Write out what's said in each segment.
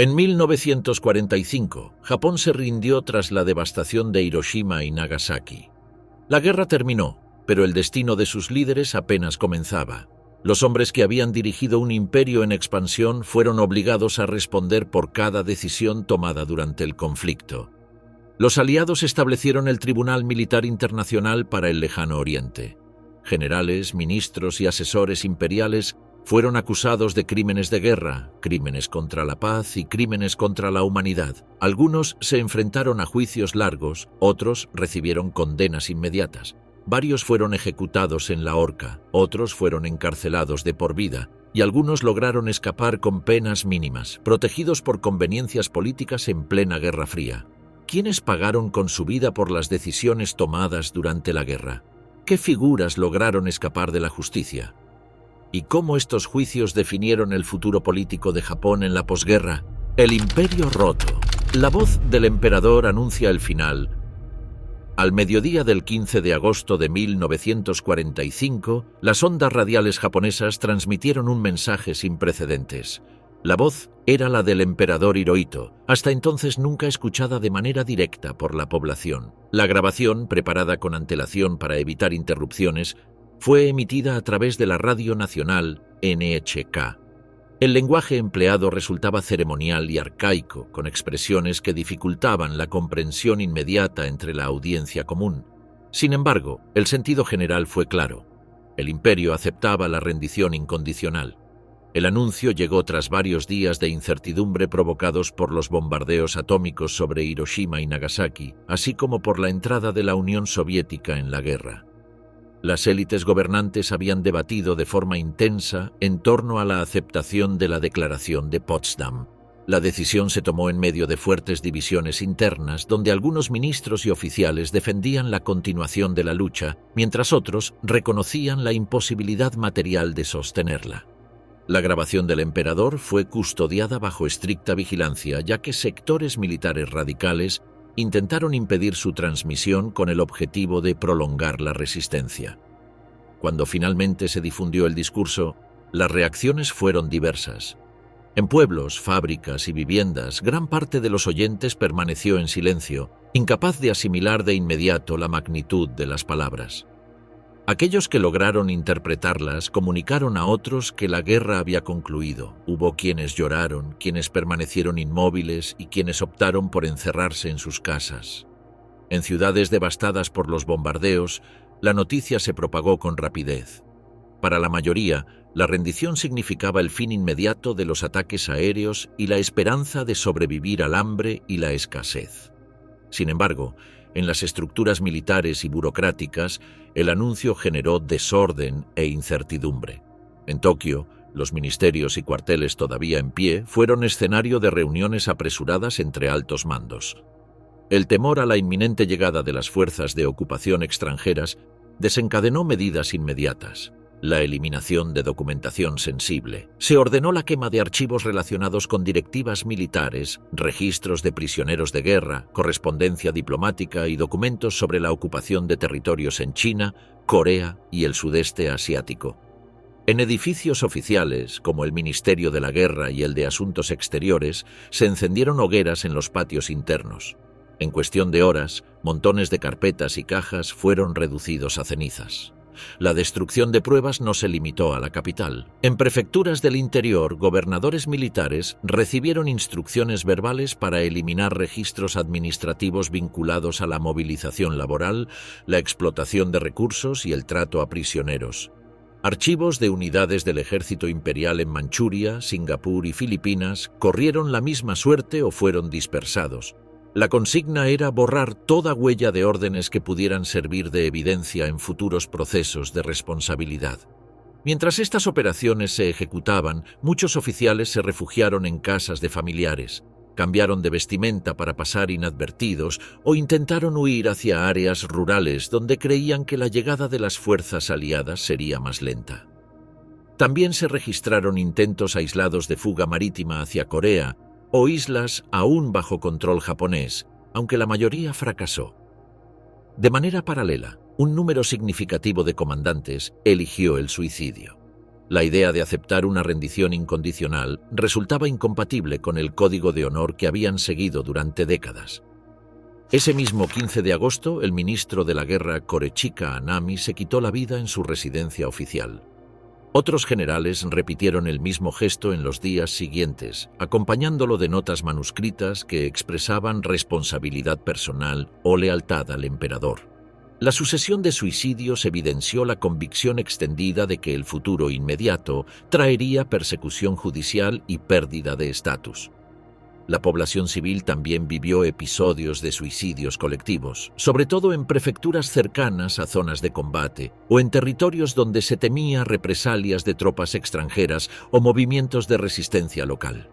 En 1945, Japón se rindió tras la devastación de Hiroshima y Nagasaki. La guerra terminó, pero el destino de sus líderes apenas comenzaba. Los hombres que habían dirigido un imperio en expansión fueron obligados a responder por cada decisión tomada durante el conflicto. Los aliados establecieron el Tribunal Militar Internacional para el Lejano Oriente. Generales, ministros y asesores imperiales fueron acusados de crímenes de guerra, crímenes contra la paz y crímenes contra la humanidad. Algunos se enfrentaron a juicios largos, otros recibieron condenas inmediatas. Varios fueron ejecutados en la horca, otros fueron encarcelados de por vida, y algunos lograron escapar con penas mínimas, protegidos por conveniencias políticas en plena Guerra Fría. ¿Quiénes pagaron con su vida por las decisiones tomadas durante la guerra? ¿Qué figuras lograron escapar de la justicia? ¿Y cómo estos juicios definieron el futuro político de Japón en la posguerra? El imperio roto. La voz del emperador anuncia el final. Al mediodía del 15 de agosto de 1945, las ondas radiales japonesas transmitieron un mensaje sin precedentes. La voz era la del emperador Hirohito, hasta entonces nunca escuchada de manera directa por la población. La grabación, preparada con antelación para evitar interrupciones, fue emitida a través de la radio nacional NHK. El lenguaje empleado resultaba ceremonial y arcaico, con expresiones que dificultaban la comprensión inmediata entre la audiencia común. Sin embargo, el sentido general fue claro. El imperio aceptaba la rendición incondicional. El anuncio llegó tras varios días de incertidumbre provocados por los bombardeos atómicos sobre Hiroshima y Nagasaki, así como por la entrada de la Unión Soviética en la guerra. Las élites gobernantes habían debatido de forma intensa en torno a la aceptación de la Declaración de Potsdam. La decisión se tomó en medio de fuertes divisiones internas, donde algunos ministros y oficiales defendían la continuación de la lucha, mientras otros reconocían la imposibilidad material de sostenerla. La grabación del emperador fue custodiada bajo estricta vigilancia, ya que sectores militares radicales intentaron impedir su transmisión con el objetivo de prolongar la resistencia. Cuando finalmente se difundió el discurso, las reacciones fueron diversas. En pueblos, fábricas y viviendas, gran parte de los oyentes permaneció en silencio, incapaz de asimilar de inmediato la magnitud de las palabras. Aquellos que lograron interpretarlas comunicaron a otros que la guerra había concluido. Hubo quienes lloraron, quienes permanecieron inmóviles y quienes optaron por encerrarse en sus casas. En ciudades devastadas por los bombardeos, la noticia se propagó con rapidez. Para la mayoría, la rendición significaba el fin inmediato de los ataques aéreos y la esperanza de sobrevivir al hambre y la escasez. Sin embargo, en las estructuras militares y burocráticas, el anuncio generó desorden e incertidumbre. En Tokio, los ministerios y cuarteles todavía en pie fueron escenario de reuniones apresuradas entre altos mandos. El temor a la inminente llegada de las fuerzas de ocupación extranjeras desencadenó medidas inmediatas. La eliminación de documentación sensible. Se ordenó la quema de archivos relacionados con directivas militares, registros de prisioneros de guerra, correspondencia diplomática y documentos sobre la ocupación de territorios en China, Corea y el sudeste asiático. En edificios oficiales, como el Ministerio de la Guerra y el de Asuntos Exteriores, se encendieron hogueras en los patios internos. En cuestión de horas, montones de carpetas y cajas fueron reducidos a cenizas. La destrucción de pruebas no se limitó a la capital. En prefecturas del interior, gobernadores militares recibieron instrucciones verbales para eliminar registros administrativos vinculados a la movilización laboral, la explotación de recursos y el trato a prisioneros. Archivos de unidades del ejército imperial en Manchuria, Singapur y Filipinas corrieron la misma suerte o fueron dispersados. La consigna era borrar toda huella de órdenes que pudieran servir de evidencia en futuros procesos de responsabilidad. Mientras estas operaciones se ejecutaban, muchos oficiales se refugiaron en casas de familiares, cambiaron de vestimenta para pasar inadvertidos o intentaron huir hacia áreas rurales donde creían que la llegada de las fuerzas aliadas sería más lenta. También se registraron intentos aislados de fuga marítima hacia Corea, o islas aún bajo control japonés, aunque la mayoría fracasó. De manera paralela, un número significativo de comandantes eligió el suicidio. La idea de aceptar una rendición incondicional resultaba incompatible con el código de honor que habían seguido durante décadas. Ese mismo 15 de agosto, el ministro de la guerra Korechika Anami se quitó la vida en su residencia oficial. Otros generales repitieron el mismo gesto en los días siguientes, acompañándolo de notas manuscritas que expresaban responsabilidad personal o lealtad al emperador. La sucesión de suicidios evidenció la convicción extendida de que el futuro inmediato traería persecución judicial y pérdida de estatus. La población civil también vivió episodios de suicidios colectivos, sobre todo en prefecturas cercanas a zonas de combate o en territorios donde se temía represalias de tropas extranjeras o movimientos de resistencia local.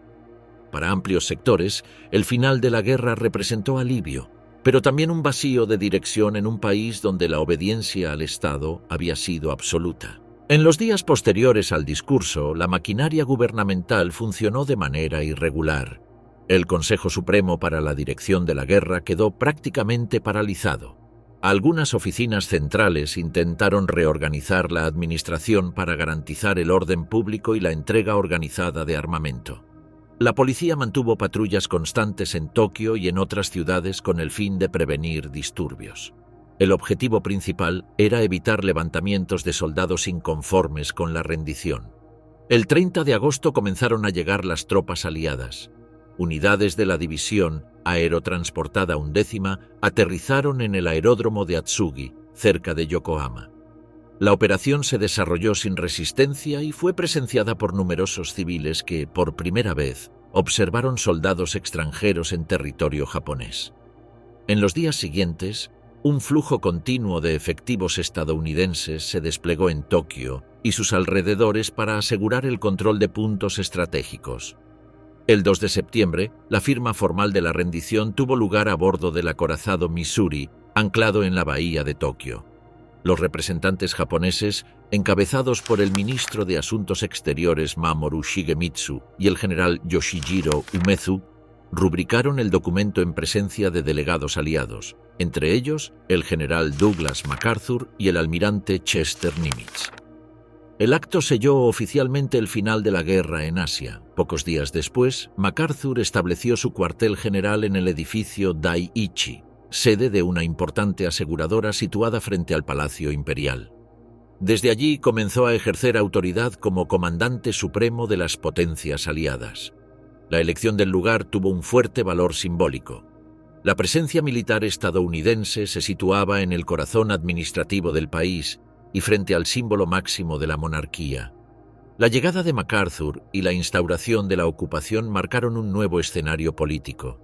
Para amplios sectores, el final de la guerra representó alivio, pero también un vacío de dirección en un país donde la obediencia al Estado había sido absoluta. En los días posteriores al discurso, la maquinaria gubernamental funcionó de manera irregular. El Consejo Supremo para la Dirección de la Guerra quedó prácticamente paralizado. Algunas oficinas centrales intentaron reorganizar la administración para garantizar el orden público y la entrega organizada de armamento. La policía mantuvo patrullas constantes en Tokio y en otras ciudades con el fin de prevenir disturbios. El objetivo principal era evitar levantamientos de soldados inconformes con la rendición. El 30 de agosto comenzaron a llegar las tropas aliadas. Unidades de la división aerotransportada 11ª aterrizaron en el aeródromo de Atsugi, cerca de Yokohama. La operación se desarrolló sin resistencia y fue presenciada por numerosos civiles que, por primera vez, observaron soldados extranjeros en territorio japonés. En los días siguientes, un flujo continuo de efectivos estadounidenses se desplegó en Tokio y sus alrededores para asegurar el control de puntos estratégicos. El 2 de septiembre, la firma formal de la rendición tuvo lugar a bordo del acorazado Missouri, anclado en la bahía de Tokio. Los representantes japoneses, encabezados por el ministro de Asuntos Exteriores Mamoru Shigemitsu y el general Yoshijiro Umezu, rubricaron el documento en presencia de delegados aliados, entre ellos el general Douglas MacArthur y el almirante Chester Nimitz. El acto selló oficialmente el final de la guerra en Asia. Pocos días después, MacArthur estableció su cuartel general en el edificio Dai-ichi, sede de una importante aseguradora situada frente al Palacio Imperial. Desde allí comenzó a ejercer autoridad como comandante supremo de las potencias aliadas. La elección del lugar tuvo un fuerte valor simbólico. La presencia militar estadounidense se situaba en el corazón administrativo del país y frente al símbolo máximo de la monarquía. La llegada de MacArthur y la instauración de la ocupación marcaron un nuevo escenario político.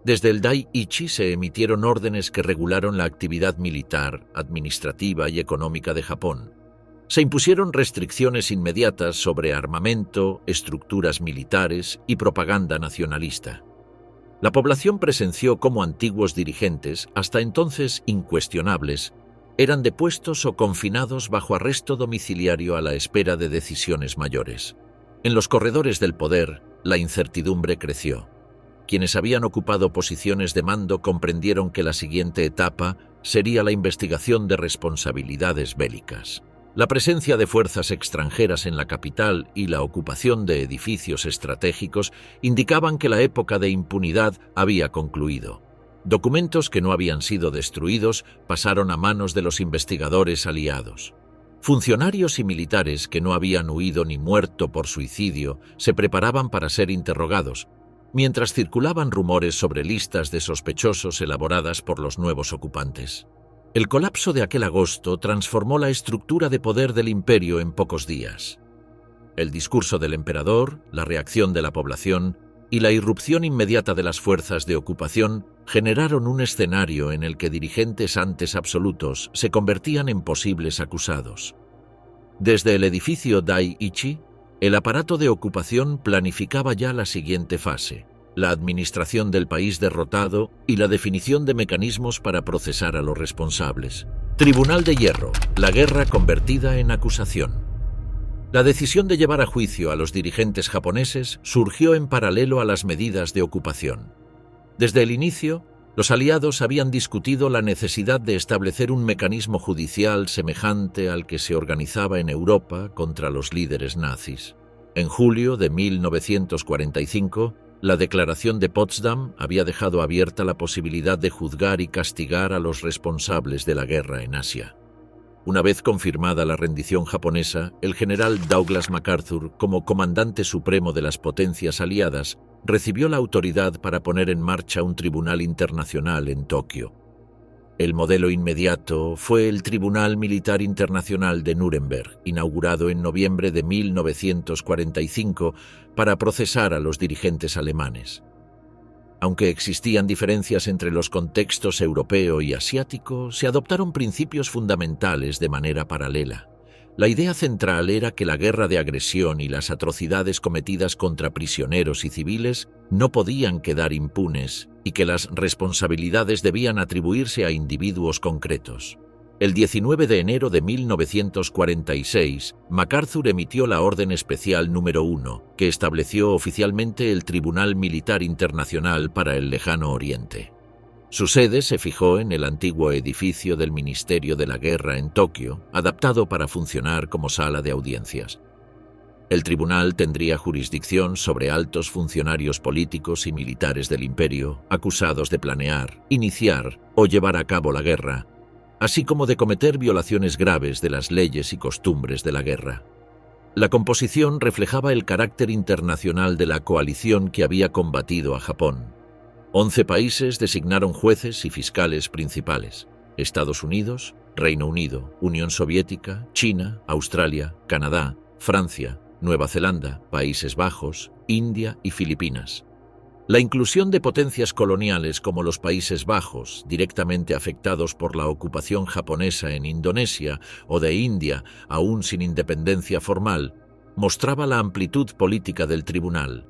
Desde el Dai-ichi se emitieron órdenes que regularon la actividad militar, administrativa y económica de Japón. Se impusieron restricciones inmediatas sobre armamento, estructuras militares y propaganda nacionalista. La población presenció cómo antiguos dirigentes, hasta entonces incuestionables, eran depuestos o confinados bajo arresto domiciliario a la espera de decisiones mayores. En los corredores del poder, la incertidumbre creció. Quienes habían ocupado posiciones de mando comprendieron que la siguiente etapa sería la investigación de responsabilidades bélicas. La presencia de fuerzas extranjeras en la capital y la ocupación de edificios estratégicos indicaban que la época de impunidad había concluido. Documentos que no habían sido destruidos pasaron a manos de los investigadores aliados. Funcionarios y militares que no habían huido ni muerto por suicidio se preparaban para ser interrogados, mientras circulaban rumores sobre listas de sospechosos elaboradas por los nuevos ocupantes. El colapso de aquel agosto transformó la estructura de poder del imperio en pocos días. El discurso del emperador, la reacción de la población y la irrupción inmediata de las fuerzas de ocupación generaron un escenario en el que dirigentes antes absolutos se convertían en posibles acusados. Desde el edificio Dai-ichi, el aparato de ocupación planificaba ya la siguiente fase: la administración del país derrotado y la definición de mecanismos para procesar a los responsables. Tribunal de Hierro, la guerra convertida en acusación. La decisión de llevar a juicio a los dirigentes japoneses surgió en paralelo a las medidas de ocupación. Desde el inicio, Los aliados habían discutido la necesidad de establecer un mecanismo judicial semejante al que se organizaba en Europa contra los líderes nazis. En julio de 1945, la Declaración de Potsdam había dejado abierta la posibilidad de juzgar y castigar a los responsables de la guerra en Asia. Una vez confirmada la rendición japonesa, el general Douglas MacArthur, como comandante supremo de las potencias aliadas, recibió la autoridad para poner en marcha un tribunal internacional en Tokio. El modelo inmediato fue el Tribunal Militar Internacional de Nuremberg, inaugurado en noviembre de 1945 para procesar a los dirigentes alemanes. Aunque existían diferencias entre los contextos europeo y asiático, se adoptaron principios fundamentales de manera paralela. La idea central era que la guerra de agresión y las atrocidades cometidas contra prisioneros y civiles no podían quedar impunes y que las responsabilidades debían atribuirse a individuos concretos. El 19 de enero de 1946, MacArthur emitió la Orden Especial número 1, que estableció oficialmente el Tribunal Militar Internacional para el Lejano Oriente. Su sede se fijó en el antiguo edificio del Ministerio de la Guerra en Tokio, adaptado para funcionar como sala de audiencias. El tribunal tendría jurisdicción sobre altos funcionarios políticos y militares del imperio, acusados de planear, iniciar o llevar a cabo la guerra, así como de cometer violaciones graves de las leyes y costumbres de la guerra. La composición reflejaba el carácter internacional de la coalición que había combatido a Japón. 11 países designaron jueces y fiscales principales: Estados Unidos, Reino Unido, Unión Soviética, China, Australia, Canadá, Francia, Nueva Zelanda, Países Bajos, India y Filipinas. La inclusión de potencias coloniales como los Países Bajos, directamente afectados por la ocupación japonesa en Indonesia, o de India, aún sin independencia formal, mostraba la amplitud política del tribunal.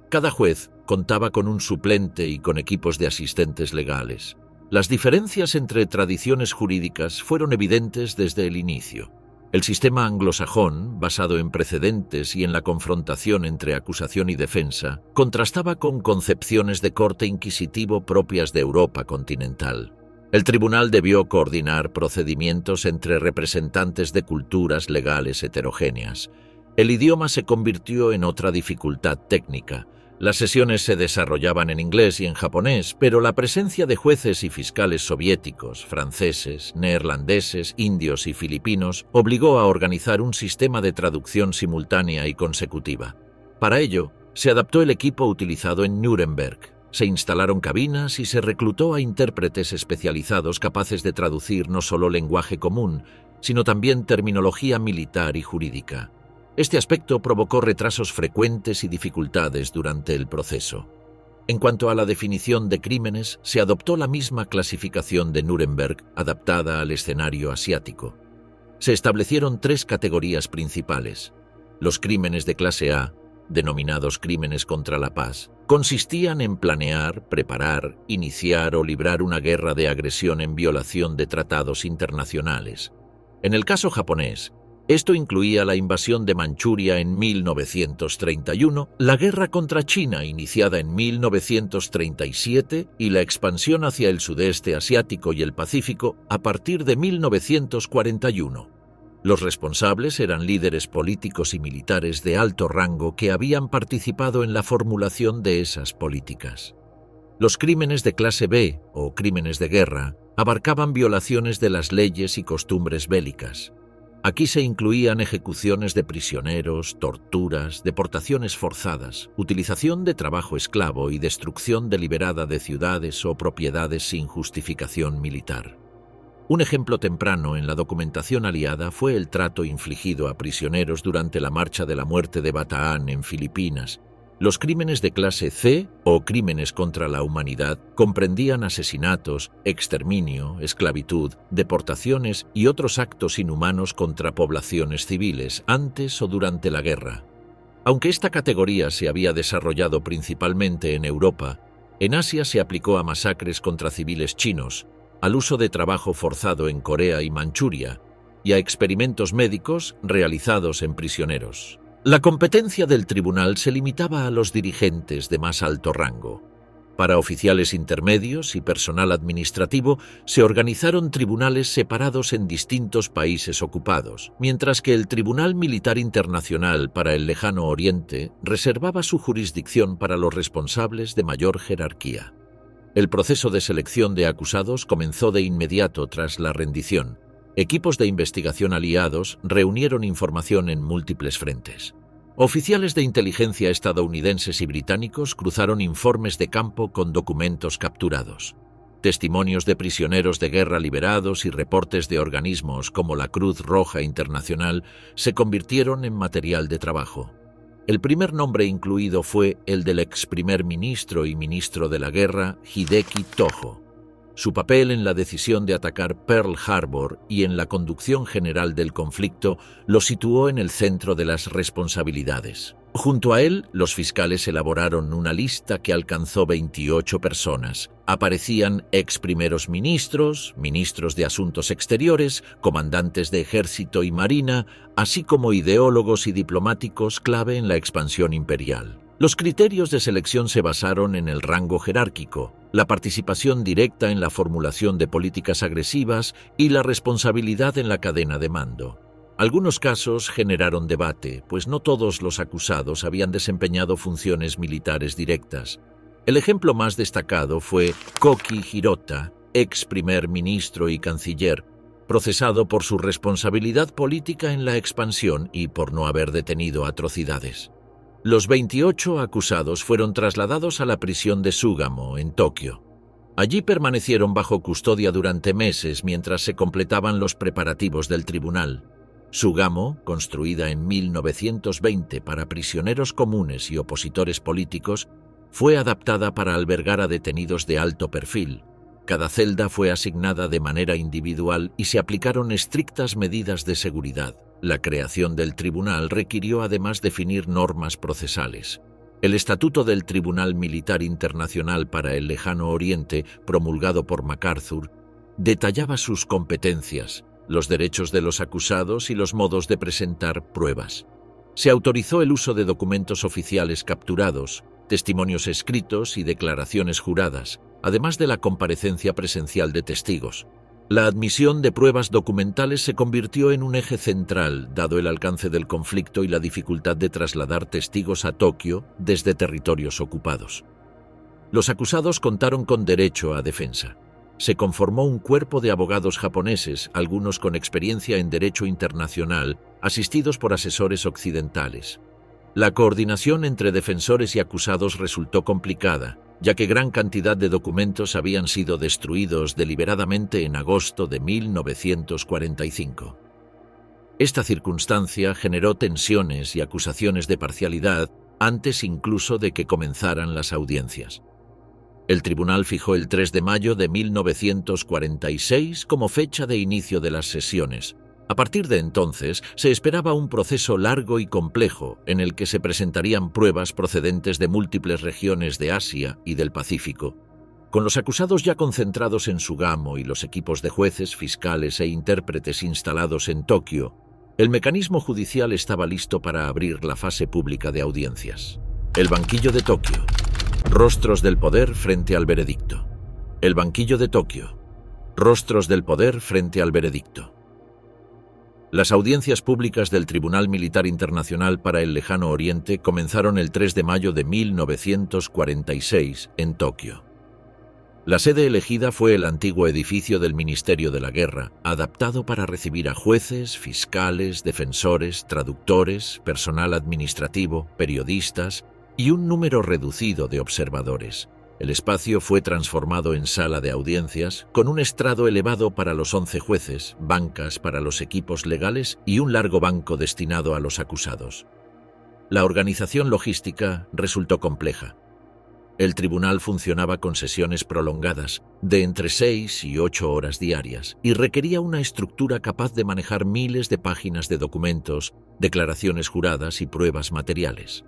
Cada juez contaba con un suplente y con equipos de asistentes legales. Las diferencias entre tradiciones jurídicas fueron evidentes desde el inicio. El sistema anglosajón, basado en precedentes y en la confrontación entre acusación y defensa, contrastaba con concepciones de corte inquisitivo propias de Europa continental. El tribunal debió coordinar procedimientos entre representantes de culturas legales heterogéneas. El idioma se convirtió en otra dificultad técnica. Las sesiones se desarrollaban en inglés y en japonés, pero la presencia de jueces y fiscales soviéticos, franceses, neerlandeses, indios y filipinos obligó a organizar un sistema de traducción simultánea y consecutiva. Para ello, se adaptó el equipo utilizado en Nuremberg, se instalaron cabinas y se reclutó a intérpretes especializados capaces de traducir no solo lenguaje común, sino también terminología militar y jurídica. Este aspecto provocó retrasos frecuentes y dificultades durante el proceso. En cuanto a la definición de crímenes, se adoptó la misma clasificación de Nuremberg, adaptada al escenario asiático. Se establecieron 3 categorías principales. Los crímenes de clase A, denominados crímenes contra la paz, consistían en planear, preparar, iniciar o librar una guerra de agresión en violación de tratados internacionales. En el caso japonés, esto incluía la invasión de Manchuria en 1931, la guerra contra China iniciada en 1937 y la expansión hacia el sudeste asiático y el Pacífico a partir de 1941. Los responsables eran líderes políticos y militares de alto rango que habían participado en la formulación de esas políticas. Los crímenes de clase B, o crímenes de guerra, abarcaban violaciones de las leyes y costumbres bélicas. Aquí se incluían ejecuciones de prisioneros, torturas, deportaciones forzadas, utilización de trabajo esclavo y destrucción deliberada de ciudades o propiedades sin justificación militar. Un ejemplo temprano en la documentación aliada fue el trato infligido a prisioneros durante la Marcha de la Muerte de Bataan en Filipinas. Los crímenes de clase C, o crímenes contra la humanidad, comprendían asesinatos, exterminio, esclavitud, deportaciones y otros actos inhumanos contra poblaciones civiles antes o durante la guerra. Aunque esta categoría se había desarrollado principalmente en Europa, en Asia se aplicó a masacres contra civiles chinos, al uso de trabajo forzado en Corea y Manchuria, y a experimentos médicos realizados en prisioneros. La competencia del tribunal se limitaba a los dirigentes de más alto rango. Para oficiales intermedios y personal administrativo se organizaron tribunales separados en distintos países ocupados, mientras que el Tribunal Militar Internacional para el Lejano Oriente reservaba su jurisdicción para los responsables de mayor jerarquía. El proceso de selección de acusados comenzó de inmediato tras la rendición. Equipos de investigación aliados reunieron información en múltiples frentes. Oficiales de inteligencia estadounidenses y británicos cruzaron informes de campo con documentos capturados. Testimonios de prisioneros de guerra liberados y reportes de organismos como la Cruz Roja Internacional se convirtieron en material de trabajo. El primer nombre incluido fue el del ex primer ministro y ministro de la guerra, Hideki Tojo. Su papel en la decisión de atacar Pearl Harbor y en la conducción general del conflicto lo situó en el centro de las responsabilidades. Junto a él, los fiscales elaboraron una lista que alcanzó 28 personas. Aparecían ex primeros ministros, ministros de Asuntos Exteriores, comandantes de ejército y marina, así como ideólogos y diplomáticos clave en la expansión imperial. Los criterios de selección se basaron en el rango jerárquico, la participación directa en la formulación de políticas agresivas y la responsabilidad en la cadena de mando. Algunos casos generaron debate, pues no todos los acusados habían desempeñado funciones militares directas. El ejemplo más destacado fue Koki Hirota, ex primer ministro y canciller, procesado por su responsabilidad política en la expansión y por no haber detenido atrocidades. Los 28 acusados fueron trasladados a la prisión de Sugamo, en Tokio. Allí permanecieron bajo custodia durante meses mientras se completaban los preparativos del tribunal. Sugamo, construida en 1920 para prisioneros comunes y opositores políticos, fue adaptada para albergar a detenidos de alto perfil. Cada celda fue asignada de manera individual y se aplicaron estrictas medidas de seguridad. La creación del tribunal requirió además definir normas procesales. El Estatuto del Tribunal Militar Internacional para el Lejano Oriente, promulgado por MacArthur, detallaba sus competencias, los derechos de los acusados y los modos de presentar pruebas. Se autorizó el uso de documentos oficiales capturados, testimonios escritos y declaraciones juradas, además de la comparecencia presencial de testigos. La admisión de pruebas documentales se convirtió en un eje central, dado el alcance del conflicto y la dificultad de trasladar testigos a Tokio desde territorios ocupados. Los acusados contaron con derecho a defensa. Se conformó un cuerpo de abogados japoneses, algunos con experiencia en derecho internacional, asistidos por asesores occidentales. La coordinación entre defensores y acusados resultó complicada, ya que gran cantidad de documentos habían sido destruidos deliberadamente en agosto de 1945. Esta circunstancia generó tensiones y acusaciones de parcialidad antes incluso de que comenzaran las audiencias. El tribunal fijó el 3 de mayo de 1946 como fecha de inicio de las sesiones. A partir de entonces, se esperaba un proceso largo y complejo en el que se presentarían pruebas procedentes de múltiples regiones de Asia y del Pacífico. Con los acusados ya concentrados en Sugamo y los equipos de jueces, fiscales e intérpretes instalados en Tokio, el mecanismo judicial estaba listo para abrir la fase pública de audiencias. El banquillo de Tokio. Rostros del poder frente al veredicto. El banquillo de Tokio. Rostros del poder frente al veredicto. Las audiencias públicas del Tribunal Militar Internacional para el Lejano Oriente comenzaron el 3 de mayo de 1946 en Tokio. La sede elegida fue el antiguo edificio del Ministerio de la Guerra, adaptado para recibir a jueces, fiscales, defensores, traductores, personal administrativo, periodistas y un número reducido de observadores. El espacio fue transformado en sala de audiencias, con un estrado elevado para los 11 jueces, bancas para los equipos legales y un largo banco destinado a los acusados. La organización logística resultó compleja. El tribunal funcionaba con sesiones prolongadas, de entre 6 y 8 horas diarias, y requería una estructura capaz de manejar miles de páginas de documentos, declaraciones juradas y pruebas materiales.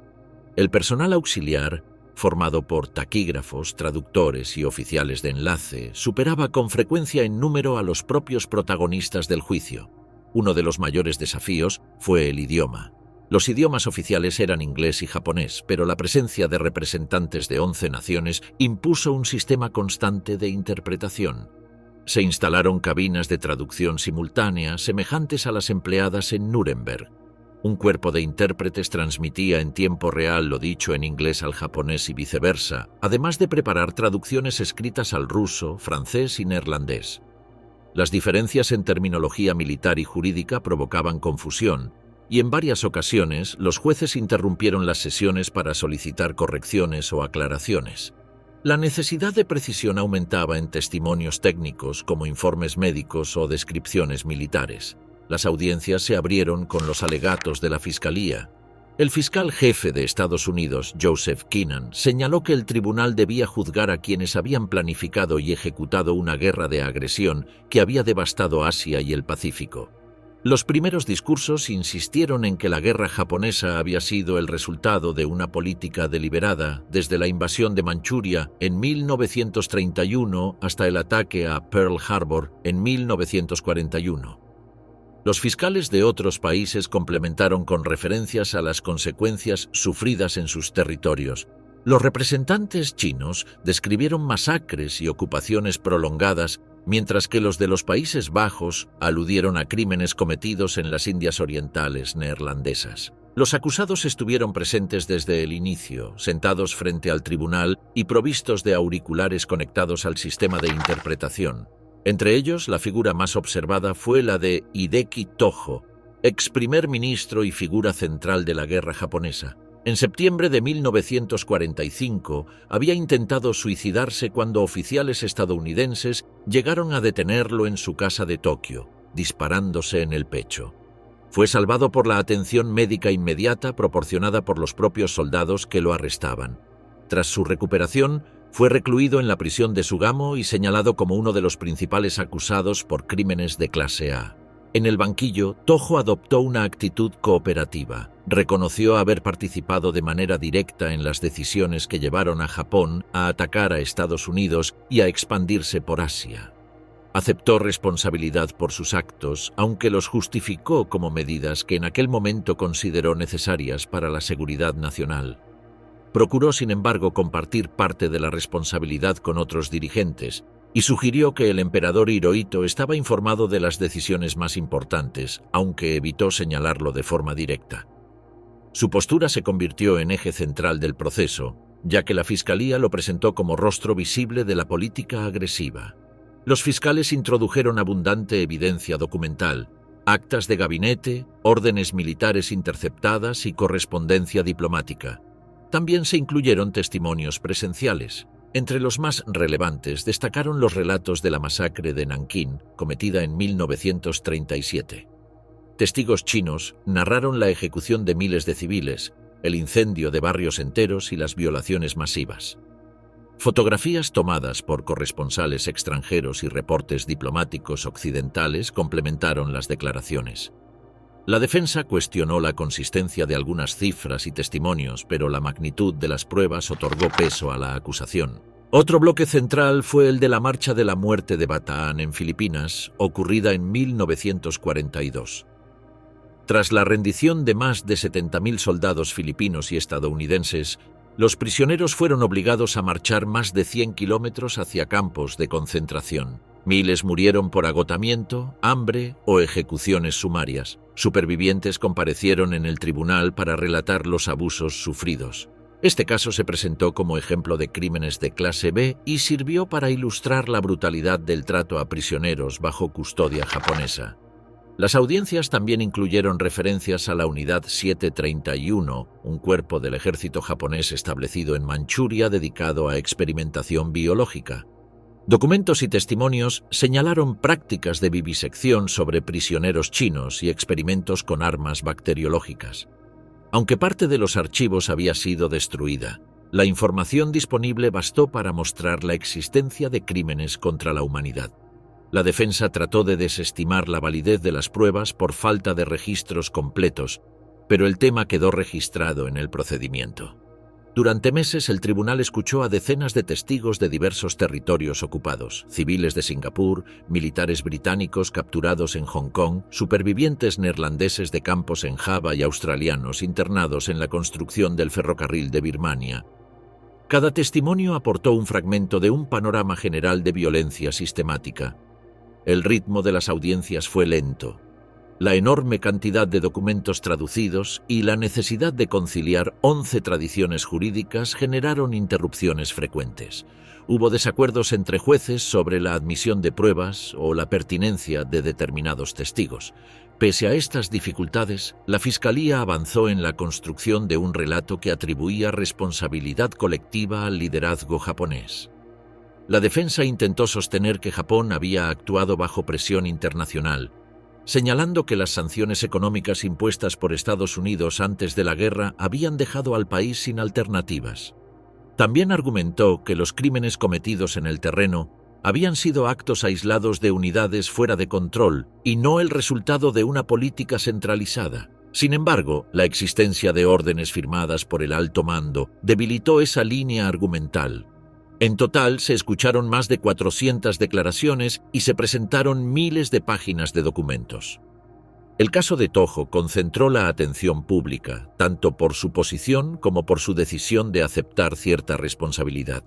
El personal auxiliar, formado por taquígrafos, traductores y oficiales de enlace, superaba con frecuencia en número a los propios protagonistas del juicio. Uno de los mayores desafíos fue el idioma. Los idiomas oficiales eran inglés y japonés, pero la presencia de representantes de 11 naciones impuso un sistema constante de interpretación. Se instalaron cabinas de traducción simultánea semejantes a las empleadas en Nuremberg. Un cuerpo de intérpretes transmitía en tiempo real lo dicho en inglés al japonés y viceversa, además de preparar traducciones escritas al ruso, francés y neerlandés. Las diferencias en terminología militar y jurídica provocaban confusión, y en varias ocasiones los jueces interrumpieron las sesiones para solicitar correcciones o aclaraciones. La necesidad de precisión aumentaba en testimonios técnicos como informes médicos o descripciones militares. Las audiencias se abrieron con los alegatos de la Fiscalía. El fiscal jefe de Estados Unidos, Joseph Keenan, señaló que el tribunal debía juzgar a quienes habían planificado y ejecutado una guerra de agresión que había devastado Asia y el Pacífico. Los primeros discursos insistieron en que la guerra japonesa había sido el resultado de una política deliberada desde la invasión de Manchuria en 1931 hasta el ataque a Pearl Harbor en 1941. Los fiscales de otros países complementaron con referencias a las consecuencias sufridas en sus territorios. Los representantes chinos describieron masacres y ocupaciones prolongadas, mientras que los de los Países Bajos aludieron a crímenes cometidos en las Indias Orientales neerlandesas. Los acusados estuvieron presentes desde el inicio, sentados frente al tribunal y provistos de auriculares conectados al sistema de interpretación. Entre ellos, la figura más observada fue la de Hideki Tojo, ex primer ministro y figura central de la guerra japonesa. En septiembre de 1945 había intentado suicidarse cuando oficiales estadounidenses llegaron a detenerlo en su casa de Tokio, disparándose en el pecho. Fue salvado por la atención médica inmediata proporcionada por los propios soldados que lo arrestaban. Tras su recuperación, fue recluido en la prisión de Sugamo y señalado como uno de los principales acusados por crímenes de clase A. En el banquillo, Tojo adoptó una actitud cooperativa. Reconoció haber participado de manera directa en las decisiones que llevaron a Japón a atacar a Estados Unidos y a expandirse por Asia. Aceptó responsabilidad por sus actos, aunque los justificó como medidas que en aquel momento consideró necesarias para la seguridad nacional. Procuró, sin embargo, compartir parte de la responsabilidad con otros dirigentes y sugirió que el emperador Hirohito estaba informado de las decisiones más importantes, aunque evitó señalarlo de forma directa. Su postura se convirtió en eje central del proceso, ya que la Fiscalía lo presentó como rostro visible de la política agresiva. Los fiscales introdujeron abundante evidencia documental, actas de gabinete, órdenes militares interceptadas y correspondencia diplomática. También se incluyeron testimonios presenciales. Entre los más relevantes destacaron los relatos de la masacre de Nankín, cometida en 1937. Testigos chinos narraron la ejecución de miles de civiles, el incendio de barrios enteros y las violaciones masivas. Fotografías tomadas por corresponsales extranjeros y reportes diplomáticos occidentales complementaron las declaraciones. La defensa cuestionó la consistencia de algunas cifras y testimonios, pero la magnitud de las pruebas otorgó peso a la acusación. Otro bloque central fue el de la Marcha de la Muerte de Bataan en Filipinas, ocurrida en 1942. Tras la rendición de más de 70.000 soldados filipinos y estadounidenses, los prisioneros fueron obligados a marchar más de 100 kilómetros hacia campos de concentración. Miles murieron por agotamiento, hambre o ejecuciones sumarias. Supervivientes comparecieron en el tribunal para relatar los abusos sufridos. Este caso se presentó como ejemplo de crímenes de clase B y sirvió para ilustrar la brutalidad del trato a prisioneros bajo custodia japonesa. Las audiencias también incluyeron referencias a la Unidad 731, un cuerpo del ejército japonés establecido en Manchuria dedicado a experimentación biológica. Documentos y testimonios señalaron prácticas de vivisección sobre prisioneros chinos y experimentos con armas bacteriológicas. Aunque parte de los archivos había sido destruida, la información disponible bastó para mostrar la existencia de crímenes contra la humanidad. La defensa trató de desestimar la validez de las pruebas por falta de registros completos, pero el tema quedó registrado en el procedimiento. Durante meses el tribunal escuchó a decenas de testigos de diversos territorios ocupados, civiles de Singapur, militares británicos capturados en Hong Kong, supervivientes neerlandeses de campos en Java y australianos internados en la construcción del ferrocarril de Birmania. Cada testimonio aportó un fragmento de un panorama general de violencia sistemática. El ritmo de las audiencias fue lento. La enorme cantidad de documentos traducidos y la necesidad de conciliar 11 tradiciones jurídicas generaron interrupciones frecuentes. Hubo desacuerdos entre jueces sobre la admisión de pruebas o la pertinencia de determinados testigos. Pese a estas dificultades, la Fiscalía avanzó en la construcción de un relato que atribuía responsabilidad colectiva al liderazgo japonés. La defensa intentó sostener que Japón había actuado bajo presión internacional, señalando que las sanciones económicas impuestas por Estados Unidos antes de la guerra habían dejado al país sin alternativas. También argumentó que los crímenes cometidos en el terreno habían sido actos aislados de unidades fuera de control y no el resultado de una política centralizada. Sin embargo, la existencia de órdenes firmadas por el alto mando debilitó esa línea argumental. En total, se escucharon más de 400 declaraciones y se presentaron miles de páginas de documentos. El caso de Tojo concentró la atención pública, tanto por su posición como por su decisión de aceptar cierta responsabilidad.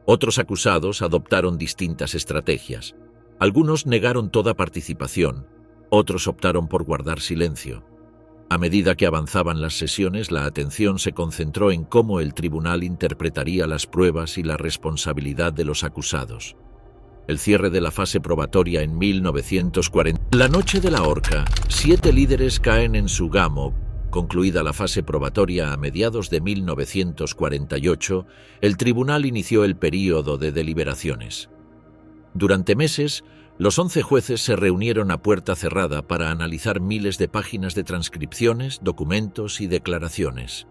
Otros acusados adoptaron distintas estrategias. Algunos negaron toda participación, otros optaron por guardar silencio. A medida que avanzaban las sesiones, la atención se concentró en cómo el tribunal interpretaría las pruebas y la responsabilidad de los acusados. El cierre de la fase probatoria en 1940. La noche de la horca, 7 líderes caen en Sugamo. Concluida la fase probatoria a mediados de 1948, el tribunal inició el período de deliberaciones. Durante meses, los 11 jueces se reunieron a puerta cerrada para analizar miles de páginas de transcripciones, documentos y declaraciones.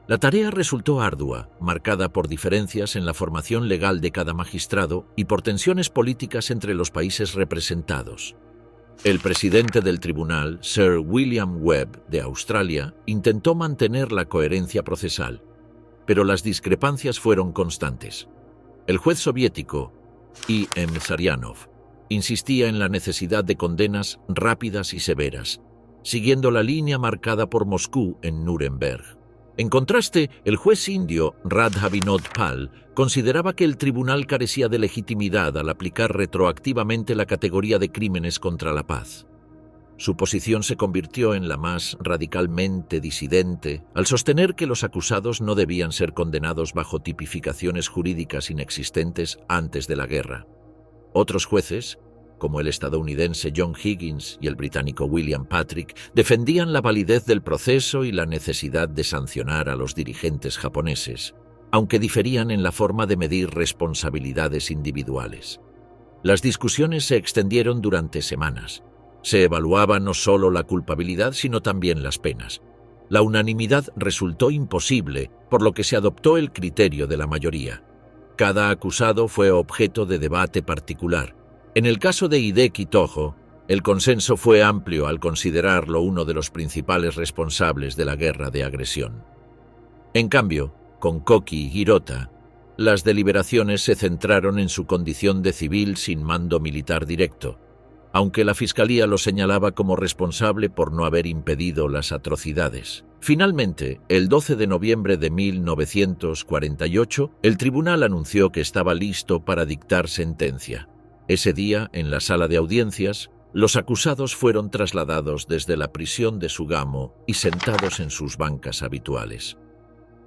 La tarea resultó ardua, marcada por diferencias en la formación legal de cada magistrado y por tensiones políticas entre los países representados. El presidente del tribunal, Sir William Webb, de Australia, intentó mantener la coherencia procesal, pero las discrepancias fueron constantes. El juez soviético, I.M. Saryanov, insistía en la necesidad de condenas rápidas y severas, siguiendo la línea marcada por Moscú en Nuremberg. En contraste, el juez indio Radha Vinod Pal consideraba que el tribunal carecía de legitimidad al aplicar retroactivamente la categoría de crímenes contra la paz. Su posición se convirtió en la más radicalmente disidente al sostener que los acusados no debían ser condenados bajo tipificaciones jurídicas inexistentes antes de la guerra. Otros jueces, como el estadounidense John Higgins y el británico William Patrick, defendían la validez del proceso y la necesidad de sancionar a los dirigentes japoneses, aunque diferían en la forma de medir responsabilidades individuales. Las discusiones se extendieron durante semanas. Se evaluaba no solo la culpabilidad, sino también las penas. La unanimidad resultó imposible, por lo que se adoptó el criterio de la mayoría. Cada acusado fue objeto de debate particular. En el caso de Hideki Tojo, el consenso fue amplio al considerarlo uno de los principales responsables de la guerra de agresión. En cambio, con Koki Hirota, las deliberaciones se centraron en su condición de civil sin mando militar directo, aunque la Fiscalía lo señalaba como responsable por no haber impedido las atrocidades. Finalmente, el 12 de noviembre de 1948, el tribunal anunció que estaba listo para dictar sentencia. Ese día, en la sala de audiencias, los acusados fueron trasladados desde la prisión de Sugamo y sentados en sus bancas habituales.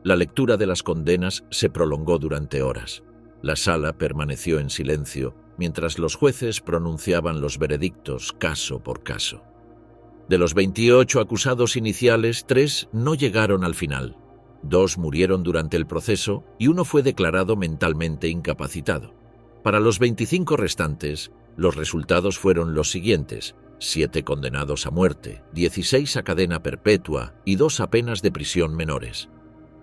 La lectura de las condenas se prolongó durante horas. La sala permaneció en silencio mientras los jueces pronunciaban los veredictos caso por caso. De los 28 acusados iniciales, 3 no llegaron al final. 2 murieron durante el proceso y 1 fue declarado mentalmente incapacitado. Para los 25 restantes, los resultados fueron los siguientes: 7 condenados a muerte, 16 a cadena perpetua y 2 a penas de prisión menores.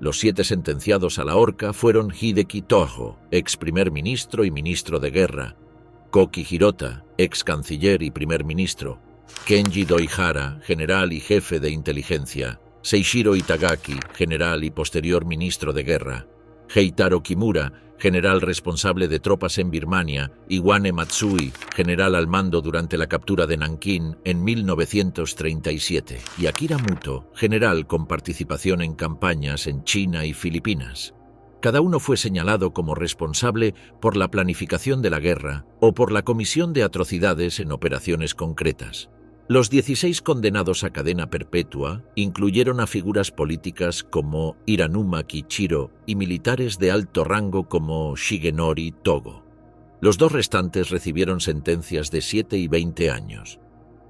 Los 7 sentenciados a la horca fueron Hideki Tojo, ex primer ministro y ministro de guerra; Koki Hirota, ex canciller y primer ministro; Kenji Doihara, general y jefe de inteligencia; Seishiro Itagaki, general y posterior ministro de guerra, Heitaro Kimura, general responsable de tropas en Birmania, y Wane Matsui, general al mando durante la captura de Nankín en 1937, y Akira Muto, general con participación en campañas en China y Filipinas. Cada uno fue señalado como responsable por la planificación de la guerra o por la comisión de atrocidades en operaciones concretas. Los 16 condenados a cadena perpetua incluyeron a figuras políticas como Hiranuma Kichiro y militares de alto rango como Shigenori Togo. Los 2 restantes recibieron sentencias de 7 y 20 años.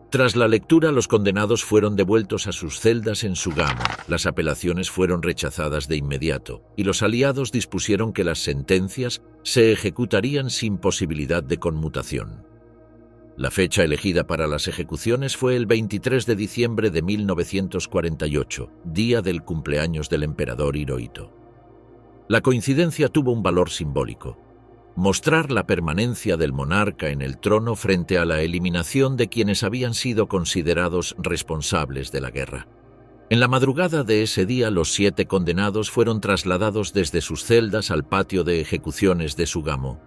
Tras la lectura, los condenados fueron devueltos a sus celdas en Sugamo. Las apelaciones fueron rechazadas de inmediato y los aliados dispusieron que las sentencias se ejecutarían sin posibilidad de conmutación. La fecha elegida para las ejecuciones fue el 23 de diciembre de 1948, día del cumpleaños del emperador Hirohito. La coincidencia tuvo un valor simbólico: mostrar la permanencia del monarca en el trono frente a la eliminación de quienes habían sido considerados responsables de la guerra. En la madrugada de ese día, los 7 condenados fueron trasladados desde sus celdas al patio de ejecuciones de Sugamo.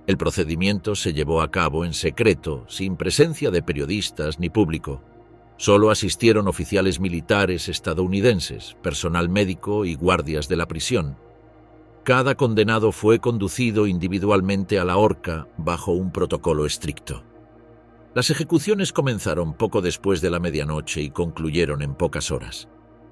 El procedimiento se llevó a cabo en secreto, sin presencia de periodistas ni público. Solo asistieron oficiales militares estadounidenses, personal médico y guardias de la prisión. Cada condenado fue conducido individualmente a la horca bajo un protocolo estricto. Las ejecuciones comenzaron poco después de la medianoche y concluyeron en pocas horas.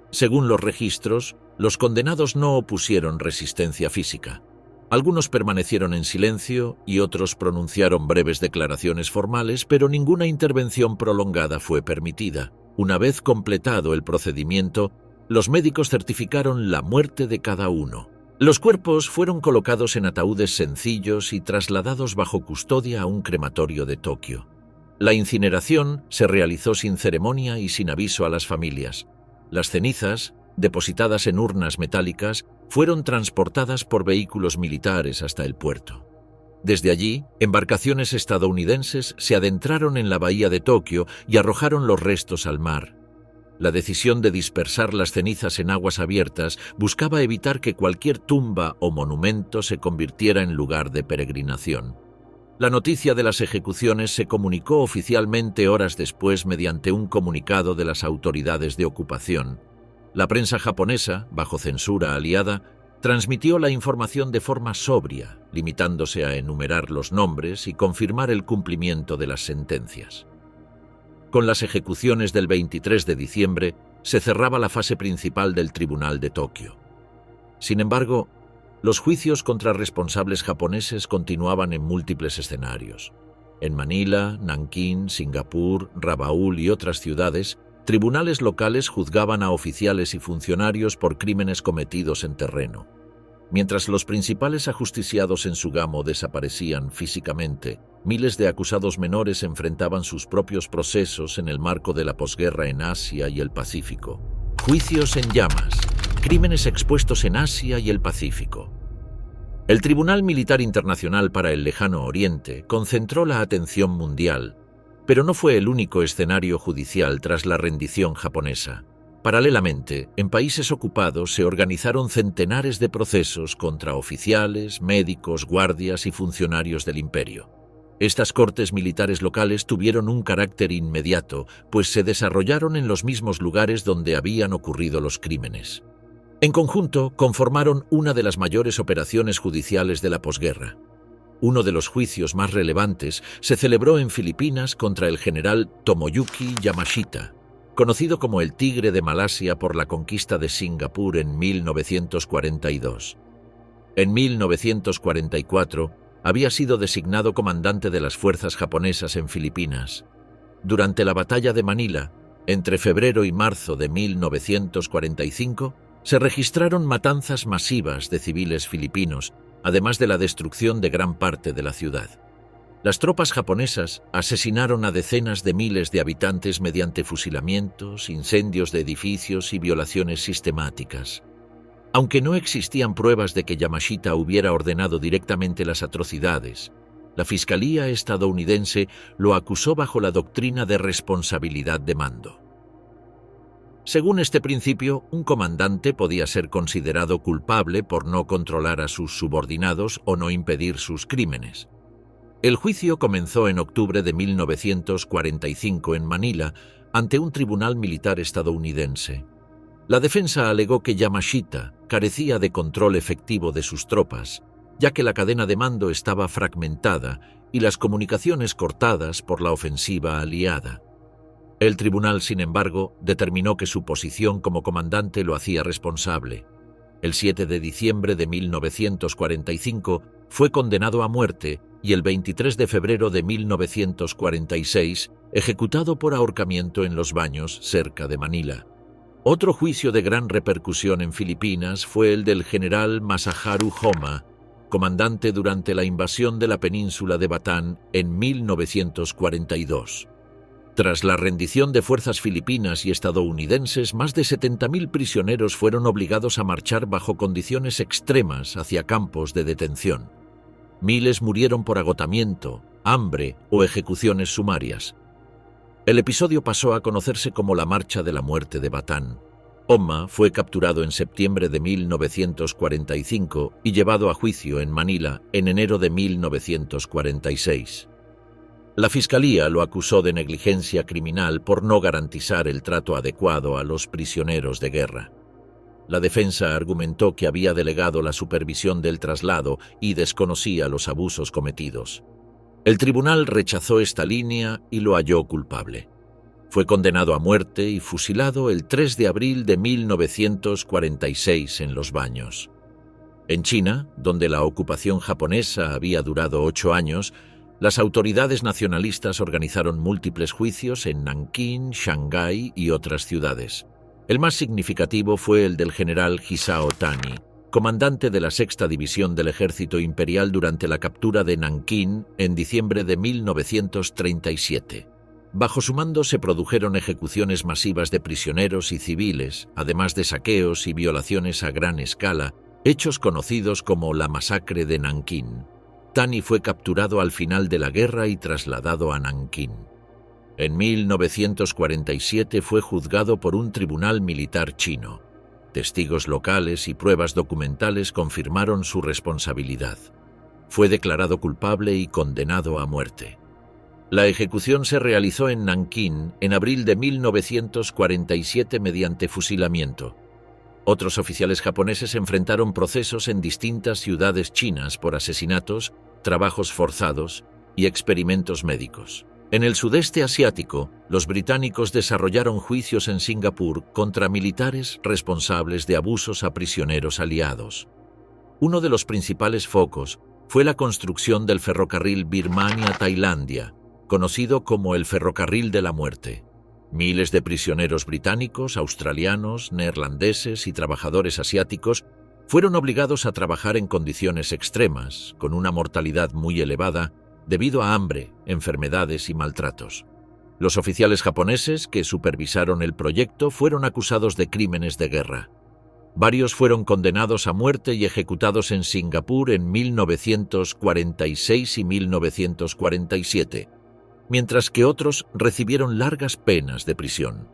Según los registros, los condenados no opusieron resistencia física. Algunos permanecieron en silencio y otros pronunciaron breves declaraciones formales, pero ninguna intervención prolongada fue permitida. Una vez completado el procedimiento, los médicos certificaron la muerte de cada uno. Los cuerpos fueron colocados en ataúdes sencillos y trasladados bajo custodia a un crematorio de Tokio. La incineración se realizó sin ceremonia y sin aviso a las familias. Las cenizas, depositadas en urnas metálicas, fueron transportadas por vehículos militares hasta el puerto. Desde allí, embarcaciones estadounidenses se adentraron en la bahía de Tokio y arrojaron los restos al mar. La decisión de dispersar las cenizas en aguas abiertas buscaba evitar que cualquier tumba o monumento se convirtiera en lugar de peregrinación. La noticia de las ejecuciones se comunicó oficialmente horas después mediante un comunicado de las autoridades de ocupación. La prensa japonesa, bajo censura aliada, transmitió la información de forma sobria, limitándose a enumerar los nombres y confirmar el cumplimiento de las sentencias. Con las ejecuciones del 23 de diciembre se cerraba la fase principal del Tribunal de Tokio. Sin embargo, los juicios contra responsables japoneses continuaban en múltiples escenarios. En Manila, Nankín, Singapur, Rabaul y otras ciudades, tribunales locales juzgaban a oficiales y funcionarios por crímenes cometidos en terreno. Mientras los principales ajusticiados en Sugamo desaparecían físicamente, miles de acusados menores enfrentaban sus propios procesos en el marco de la posguerra en Asia y el Pacífico. Juicios en llamas, crímenes expuestos en Asia y el Pacífico. El Tribunal Militar Internacional para el Lejano Oriente concentró la atención mundial, pero no fue el único escenario judicial tras la rendición japonesa. Paralelamente, en países ocupados se organizaron centenares de procesos contra oficiales, médicos, guardias y funcionarios del imperio. Estas cortes militares locales tuvieron un carácter inmediato, pues se desarrollaron en los mismos lugares donde habían ocurrido los crímenes. En conjunto, conformaron una de las mayores operaciones judiciales de la posguerra. Uno de los juicios más relevantes se celebró en Filipinas contra el general Tomoyuki Yamashita, conocido como el Tigre de Malasia por la conquista de Singapur en 1942. En 1944 había sido designado comandante de las fuerzas japonesas en Filipinas. Durante la batalla de Manila, entre febrero y marzo de 1945, se registraron matanzas masivas de civiles filipinos, además de la destrucción de gran parte de la ciudad. Las tropas japonesas asesinaron a decenas de miles de habitantes mediante fusilamientos, incendios de edificios y violaciones sistemáticas. Aunque no existían pruebas de que Yamashita hubiera ordenado directamente las atrocidades, la Fiscalía estadounidense lo acusó bajo la doctrina de responsabilidad de mando. Según este principio, un comandante podía ser considerado culpable por no controlar a sus subordinados o no impedir sus crímenes. El juicio comenzó en octubre de 1945 en Manila ante un tribunal militar estadounidense. La defensa alegó que Yamashita carecía de control efectivo de sus tropas, ya que la cadena de mando estaba fragmentada y las comunicaciones cortadas por la ofensiva aliada. El tribunal, sin embargo, determinó que su posición como comandante lo hacía responsable. El 7 de diciembre de 1945 fue condenado a muerte y el 23 de febrero de 1946 ejecutado por ahorcamiento en Los Baños, cerca de Manila. Otro juicio de gran repercusión en Filipinas fue el del general Masaharu Homma, comandante durante la invasión de la península de Batán en 1942. Tras la rendición de fuerzas filipinas y estadounidenses, más de 70.000 prisioneros fueron obligados a marchar bajo condiciones extremas hacia campos de detención. Miles murieron por agotamiento, hambre o ejecuciones sumarias. El episodio pasó a conocerse como la Marcha de la Muerte de Batán. Homma fue capturado en septiembre de 1945 y llevado a juicio en Manila en enero de 1946. La Fiscalía lo acusó de negligencia criminal por no garantizar el trato adecuado a los prisioneros de guerra. La defensa argumentó que había delegado la supervisión del traslado y desconocía los abusos cometidos. El tribunal rechazó esta línea y lo halló culpable. Fue condenado a muerte y fusilado el 3 de abril de 1946 en Los Baños. En China, donde la ocupación japonesa había durado 8 años, las autoridades nacionalistas organizaron múltiples juicios en Nankín, Shanghái y otras ciudades. El más significativo fue el del general Hisao Tani, comandante de la Sexta División del Ejército Imperial durante la captura de Nankín en diciembre de 1937. Bajo su mando se produjeron ejecuciones masivas de prisioneros y civiles, además de saqueos y violaciones a gran escala, hechos conocidos como la Masacre de Nankín. Tani fue capturado al final de la guerra y trasladado a Nankín. En 1947 fue juzgado por un tribunal militar chino. Testigos locales y pruebas documentales confirmaron su responsabilidad. Fue declarado culpable y condenado a muerte. La ejecución se realizó en Nankín en abril de 1947 mediante fusilamiento. Otros oficiales japoneses enfrentaron procesos en distintas ciudades chinas por asesinatos, trabajos forzados y experimentos médicos. En el sudeste asiático, los británicos desarrollaron juicios en Singapur contra militares responsables de abusos a prisioneros aliados. Uno de los principales focos fue la construcción del ferrocarril Birmania-Tailandia, conocido como el Ferrocarril de la Muerte. Miles de prisioneros británicos, australianos, neerlandeses y trabajadores asiáticos fueron obligados a trabajar en condiciones extremas, con una mortalidad muy elevada, debido a hambre, enfermedades y maltratos. Los oficiales japoneses que supervisaron el proyecto fueron acusados de crímenes de guerra. Varios fueron condenados a muerte y ejecutados en Singapur en 1946 y 1947. Mientras que otros recibieron largas penas de prisión.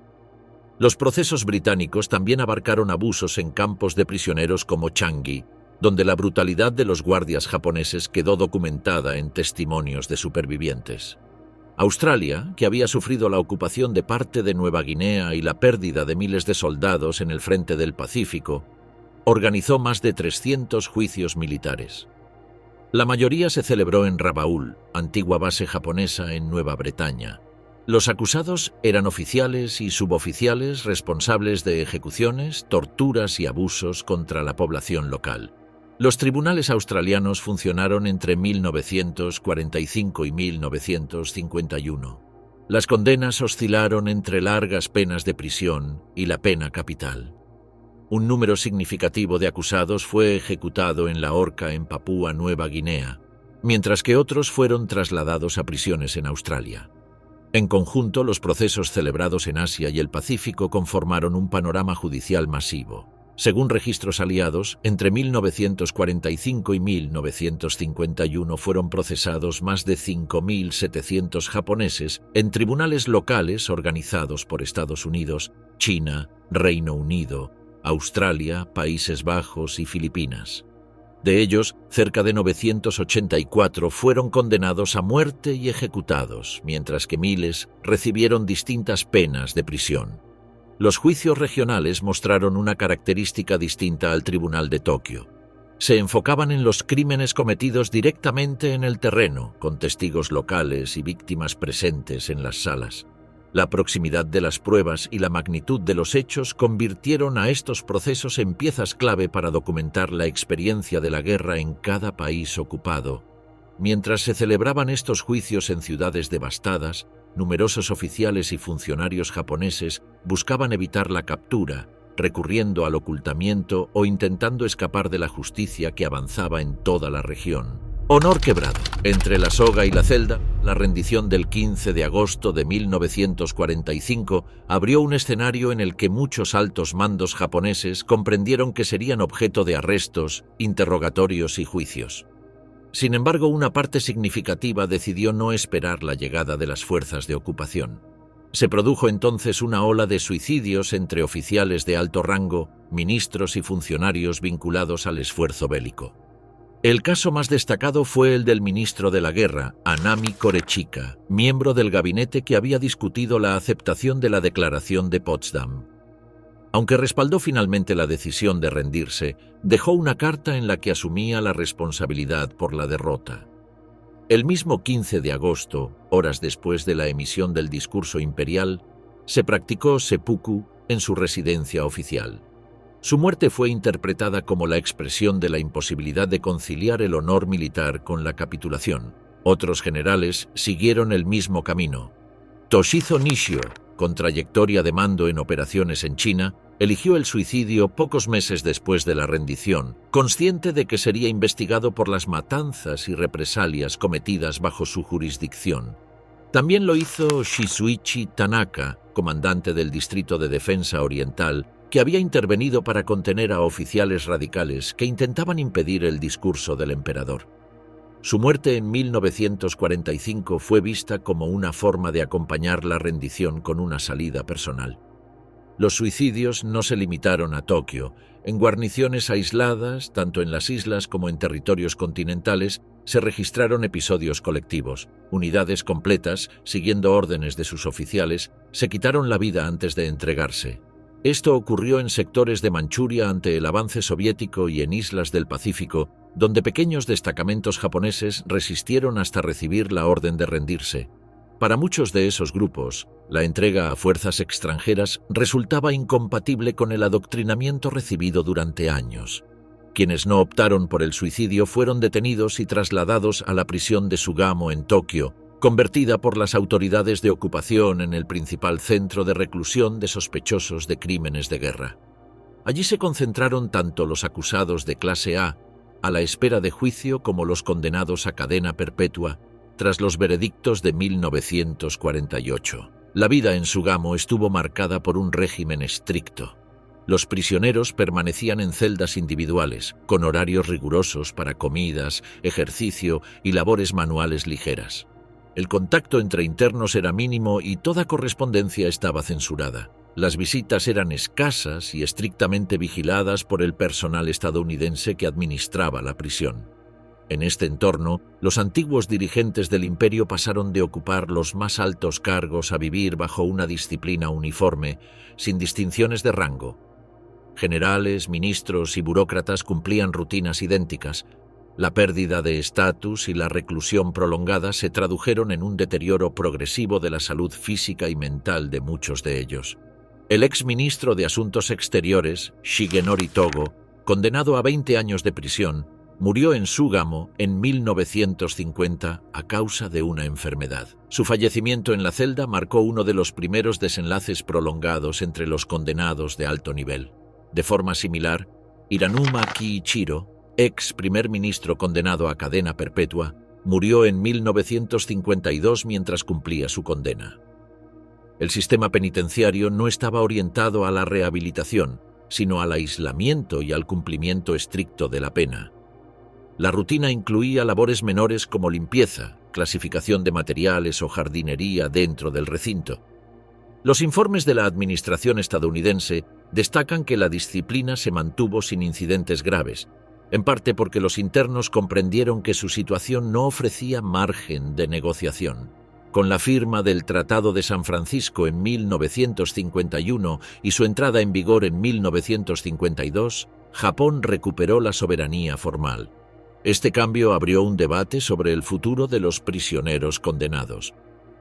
Los procesos británicos también abarcaron abusos en campos de prisioneros como Changi, donde la brutalidad de los guardias japoneses quedó documentada en testimonios de supervivientes. Australia, que había sufrido la ocupación de parte de Nueva Guinea y la pérdida de miles de soldados en el frente del Pacífico, organizó más de 300 juicios militares. La mayoría se celebró en Rabaul, antigua base japonesa en Nueva Bretaña. Los acusados eran oficiales y suboficiales responsables de ejecuciones, torturas y abusos contra la población local. Los tribunales australianos funcionaron entre 1945 y 1951. Las condenas oscilaron entre largas penas de prisión y la pena capital. Un número significativo de acusados fue ejecutado en la horca en Papúa Nueva Guinea, mientras que otros fueron trasladados a prisiones en Australia. En conjunto, los procesos celebrados en Asia y el Pacífico conformaron un panorama judicial masivo. Según registros aliados, entre 1945 y 1951 fueron procesados más de 5.700 japoneses en tribunales locales organizados por Estados Unidos, China, Reino Unido, Australia, Países Bajos y Filipinas. De ellos, cerca de 984 fueron condenados a muerte y ejecutados, mientras que miles recibieron distintas penas de prisión. Los juicios regionales mostraron una característica distinta al Tribunal de Tokio. Se enfocaban en los crímenes cometidos directamente en el terreno, con testigos locales y víctimas presentes en las salas. La proximidad de las pruebas y la magnitud de los hechos convirtieron a estos procesos en piezas clave para documentar la experiencia de la guerra en cada país ocupado. Mientras se celebraban estos juicios en ciudades devastadas, numerosos oficiales y funcionarios japoneses buscaban evitar la captura, recurriendo al ocultamiento o intentando escapar de la justicia que avanzaba en toda la región. Honor quebrado. Entre la soga y la celda, la rendición del 15 de agosto de 1945 abrió un escenario en el que muchos altos mandos japoneses comprendieron que serían objeto de arrestos, interrogatorios y juicios. Sin embargo, una parte significativa decidió no esperar la llegada de las fuerzas de ocupación. Se produjo entonces una ola de suicidios entre oficiales de alto rango, ministros y funcionarios vinculados al esfuerzo bélico. El caso más destacado fue el del ministro de la Guerra, Hanami Korechika, miembro del gabinete que había discutido la aceptación de la Declaración de Potsdam. Aunque respaldó finalmente la decisión de rendirse, dejó una carta en la que asumía la responsabilidad por la derrota. El mismo 15 de agosto, horas después de la emisión del discurso imperial, se practicó seppuku en su residencia oficial. Su muerte fue interpretada como la expresión de la imposibilidad de conciliar el honor militar con la capitulación. Otros generales siguieron el mismo camino. Toshizo Nishio, con trayectoria de mando en operaciones en China, eligió el suicidio pocos meses después de la rendición, consciente de que sería investigado por las matanzas y represalias cometidas bajo su jurisdicción. También lo hizo Shizuichi Tanaka, comandante del Distrito de Defensa Oriental, que había intervenido para contener a oficiales radicales que intentaban impedir el discurso del emperador. Su muerte en 1945 fue vista como una forma de acompañar la rendición con una salida personal. Los suicidios no se limitaron a Tokio. En guarniciones aisladas, tanto en las islas como en territorios continentales, se registraron episodios colectivos. Unidades completas, siguiendo órdenes de sus oficiales, se quitaron la vida antes de entregarse. Esto ocurrió en sectores de Manchuria ante el avance soviético y en islas del Pacífico, donde pequeños destacamentos japoneses resistieron hasta recibir la orden de rendirse. Para muchos de esos grupos, la entrega a fuerzas extranjeras resultaba incompatible con el adoctrinamiento recibido durante años. Quienes no optaron por el suicidio fueron detenidos y trasladados a la prisión de Sugamo en Tokio, convertida por las autoridades de ocupación en el principal centro de reclusión de sospechosos de crímenes de guerra. Allí se concentraron tanto los acusados de clase A la espera de juicio como los condenados a cadena perpetua tras los veredictos de 1948. La vida en Sugamo estuvo marcada por un régimen estricto. Los prisioneros permanecían en celdas individuales, con horarios rigurosos para comidas, ejercicio y labores manuales ligeras. El contacto entre internos era mínimo y toda correspondencia estaba censurada. Las visitas eran escasas y estrictamente vigiladas por el personal estadounidense que administraba la prisión. En este entorno, los antiguos dirigentes del imperio pasaron de ocupar los más altos cargos a vivir bajo una disciplina uniforme, sin distinciones de rango. Generales, ministros y burócratas cumplían rutinas idénticas. La pérdida de estatus y la reclusión prolongada se tradujeron en un deterioro progresivo de la salud física y mental de muchos de ellos. El exministro de Asuntos Exteriores, Shigenori Togo, condenado a 20 años de prisión, murió en Sugamo en 1950 a causa de una enfermedad. Su fallecimiento en la celda marcó uno de los primeros desenlaces prolongados entre los condenados de alto nivel. De forma similar, Hiranuma Kiichiro, ex primer ministro condenado a cadena perpetua, murió en 1952 mientras cumplía su condena. El sistema penitenciario no estaba orientado a la rehabilitación, sino al aislamiento y al cumplimiento estricto de la pena. La rutina incluía labores menores como limpieza, clasificación de materiales o jardinería dentro del recinto. Los informes de la administración estadounidense destacan que la disciplina se mantuvo sin incidentes graves, en parte porque los internos comprendieron que su situación no ofrecía margen de negociación. Con la firma del Tratado de San Francisco en 1951 y su entrada en vigor en 1952, Japón recuperó la soberanía formal. Este cambio abrió un debate sobre el futuro de los prisioneros condenados.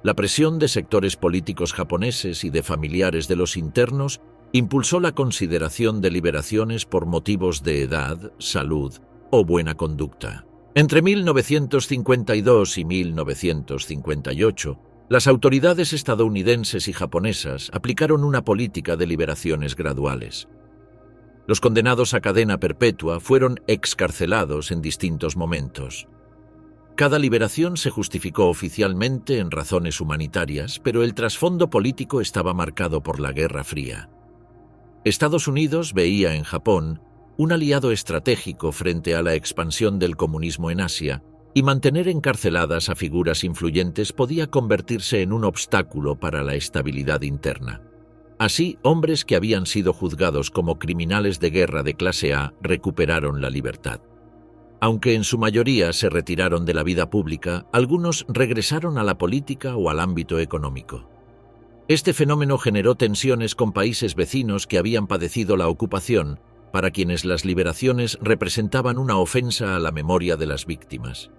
La presión de sectores políticos japoneses y de familiares de los internos impulsó la consideración de liberaciones por motivos de edad, salud o buena conducta. Entre 1952 y 1958, las autoridades estadounidenses y japonesas aplicaron una política de liberaciones graduales. Los condenados a cadena perpetua fueron excarcelados en distintos momentos. Cada liberación se justificó oficialmente en razones humanitarias, pero el trasfondo político estaba marcado por la Guerra Fría. Estados Unidos veía en Japón un aliado estratégico frente a la expansión del comunismo en Asia, y mantener encarceladas a figuras influyentes podía convertirse en un obstáculo para la estabilidad interna. Así, hombres que habían sido juzgados como criminales de guerra de clase A recuperaron la libertad. Aunque en su mayoría se retiraron de la vida pública, algunos regresaron a la política o al ámbito económico. Este fenómeno generó tensiones con países vecinos que habían padecido la ocupación, para quienes las liberaciones representaban una ofensa a la memoria de las víctimas.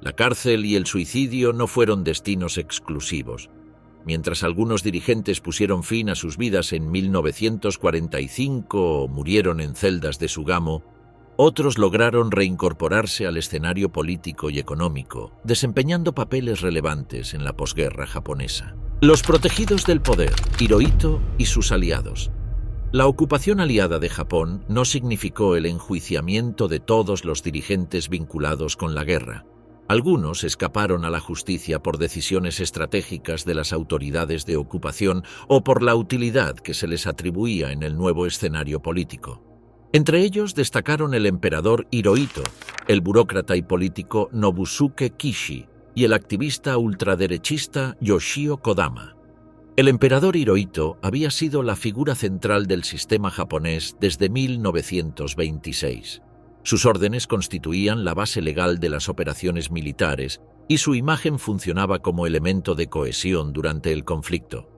La cárcel y el suicidio no fueron destinos exclusivos. Mientras algunos dirigentes pusieron fin a sus vidas en 1945 o murieron en celdas de Sugamo, otros lograron reincorporarse al escenario político y económico, desempeñando papeles relevantes en la posguerra japonesa. Los protegidos del poder, Hirohito y sus aliados. La ocupación aliada de Japón no significó el enjuiciamiento de todos los dirigentes vinculados con la guerra. Algunos escaparon a la justicia por decisiones estratégicas de las autoridades de ocupación o por la utilidad que se les atribuía en el nuevo escenario político. Entre ellos destacaron el emperador Hirohito, el burócrata y político Nobusuke Kishi y el activista ultraderechista Yoshio Kodama. El emperador Hirohito había sido la figura central del sistema japonés desde 1926. Sus órdenes constituían la base legal de las operaciones militares y su imagen funcionaba como elemento de cohesión durante el conflicto.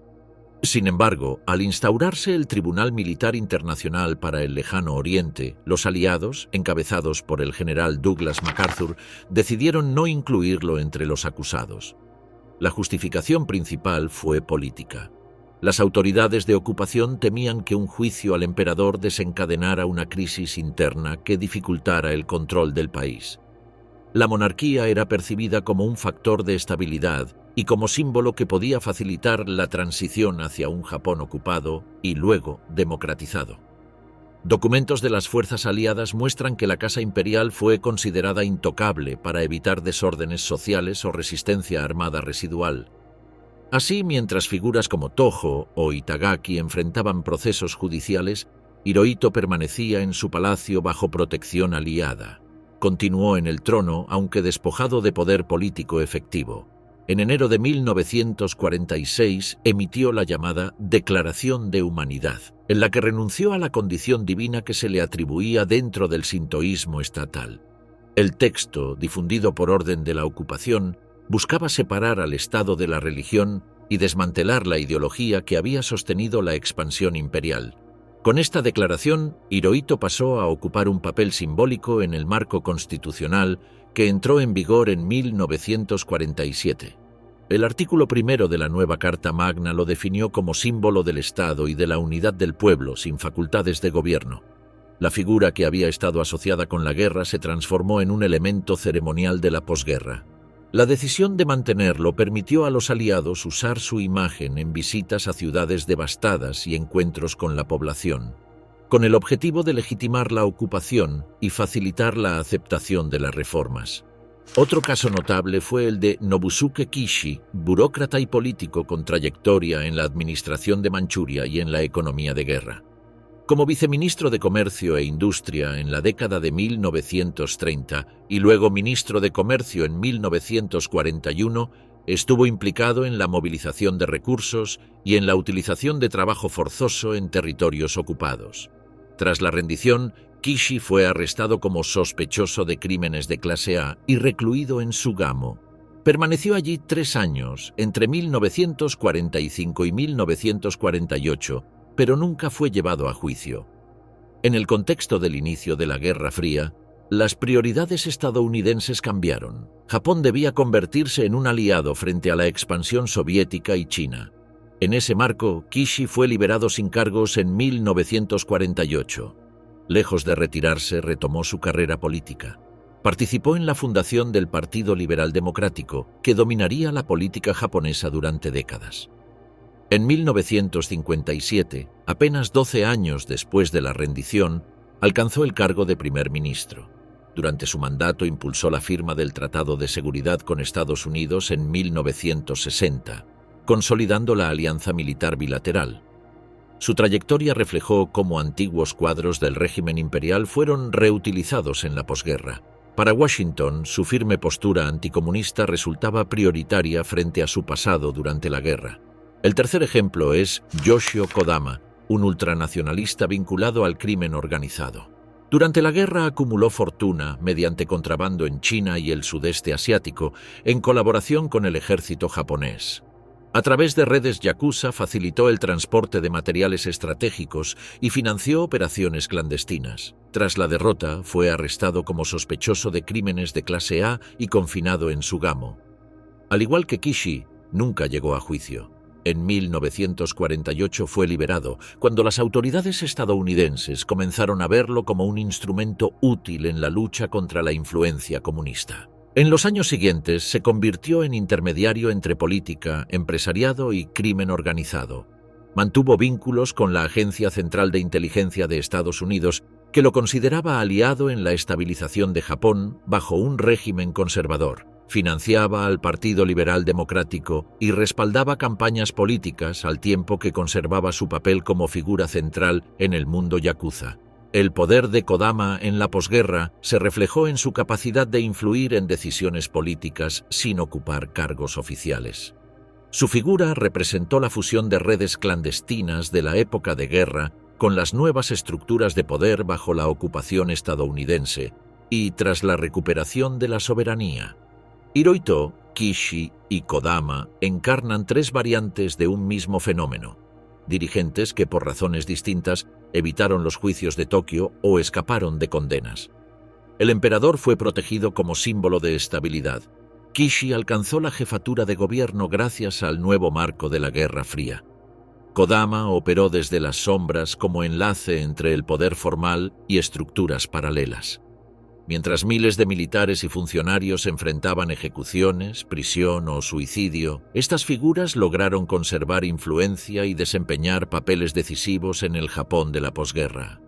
Sin embargo, al instaurarse el Tribunal Militar Internacional para el Lejano Oriente, los aliados, encabezados por el general Douglas MacArthur, decidieron no incluirlo entre los acusados. La justificación principal fue política. Las autoridades de ocupación temían que un juicio al emperador desencadenara una crisis interna que dificultara el control del país. La monarquía era percibida como un factor de estabilidad y como símbolo que podía facilitar la transición hacia un Japón ocupado y luego democratizado. Documentos de las fuerzas aliadas muestran que la Casa Imperial fue considerada intocable para evitar desórdenes sociales o resistencia armada residual. Así, mientras figuras como Tojo o Itagaki enfrentaban procesos judiciales, Hirohito permanecía en su palacio bajo protección aliada. Continuó en el trono, aunque despojado de poder político efectivo. En enero de 1946 emitió la llamada Declaración de Humanidad, en la que renunció a la condición divina que se le atribuía dentro del sintoísmo estatal. El texto, difundido por orden de la ocupación, buscaba separar al Estado de la religión y desmantelar la ideología que había sostenido la expansión imperial. Con esta declaración, Hirohito pasó a ocupar un papel simbólico en el marco constitucional que entró en vigor en 1947. El artículo primero de la nueva Carta Magna lo definió como símbolo del Estado y de la unidad del pueblo sin facultades de gobierno. La figura que había estado asociada con la guerra se transformó en un elemento ceremonial de la posguerra. La decisión de mantenerlo permitió a los aliados usar su imagen en visitas a ciudades devastadas y encuentros con la población, con el objetivo de legitimar la ocupación y facilitar la aceptación de las reformas. Otro caso notable fue el de Nobusuke Kishi, burócrata y político con trayectoria en la administración de Manchuria y en la economía de guerra. Como viceministro de Comercio e Industria en la década de 1930 y luego ministro de Comercio en 1941, estuvo implicado en la movilización de recursos y en la utilización de trabajo forzoso en territorios ocupados. Tras la rendición, Kishi fue arrestado como sospechoso de crímenes de clase A y recluido en Sugamo. Permaneció allí 3 años, entre 1945 y 1948, pero nunca fue llevado a juicio. En el contexto del inicio de la Guerra Fría, las prioridades estadounidenses cambiaron. Japón debía convertirse en un aliado frente a la expansión soviética y China. En ese marco, Kishi fue liberado sin cargos en 1948. Lejos de retirarse, retomó su carrera política. Participó en la fundación del Partido Liberal Democrático, que dominaría la política japonesa durante décadas. En 1957, apenas 12 años después de la rendición, alcanzó el cargo de primer ministro. Durante su mandato impulsó la firma del Tratado de Seguridad con Estados Unidos en 1960, consolidando la alianza militar bilateral. Su trayectoria reflejó cómo antiguos cuadros del régimen imperial fueron reutilizados en la posguerra. Para Washington, su firme postura anticomunista resultaba prioritaria frente a su pasado durante la guerra. El tercer ejemplo es Yoshio Kodama, un ultranacionalista vinculado al crimen organizado. Durante la guerra acumuló fortuna mediante contrabando en China y el sudeste asiático, en colaboración con el ejército japonés. A través de redes yakuza facilitó el transporte de materiales estratégicos y financió operaciones clandestinas. Tras la derrota, fue arrestado como sospechoso de crímenes de clase A y confinado en Sugamo. Al igual que Kishi, nunca llegó a juicio. En 1948 fue liberado, cuando las autoridades estadounidenses comenzaron a verlo como un instrumento útil en la lucha contra la influencia comunista. En los años siguientes se convirtió en intermediario entre política, empresariado y crimen organizado. Mantuvo vínculos con la Agencia Central de Inteligencia de Estados Unidos, que lo consideraba aliado en la estabilización de Japón bajo un régimen conservador. Financiaba al Partido Liberal Democrático y respaldaba campañas políticas al tiempo que conservaba su papel como figura central en el mundo yakuza. El poder de Kodama en la posguerra se reflejó en su capacidad de influir en decisiones políticas sin ocupar cargos oficiales. Su figura representó la fusión de redes clandestinas de la época de guerra con las nuevas estructuras de poder bajo la ocupación estadounidense y tras la recuperación de la soberanía. Hirohito, Kishi y Kodama encarnan 3 variantes de un mismo fenómeno: dirigentes que por razones distintas evitaron los juicios de Tokio o escaparon de condenas. El emperador fue protegido como símbolo de estabilidad. Kishi alcanzó la jefatura de gobierno gracias al nuevo marco de la Guerra Fría. Kodama operó desde las sombras como enlace entre el poder formal y estructuras paralelas. Mientras miles de militares y funcionarios enfrentaban ejecuciones, prisión o suicidio, estas figuras lograron conservar influencia y desempeñar papeles decisivos en el Japón de la posguerra.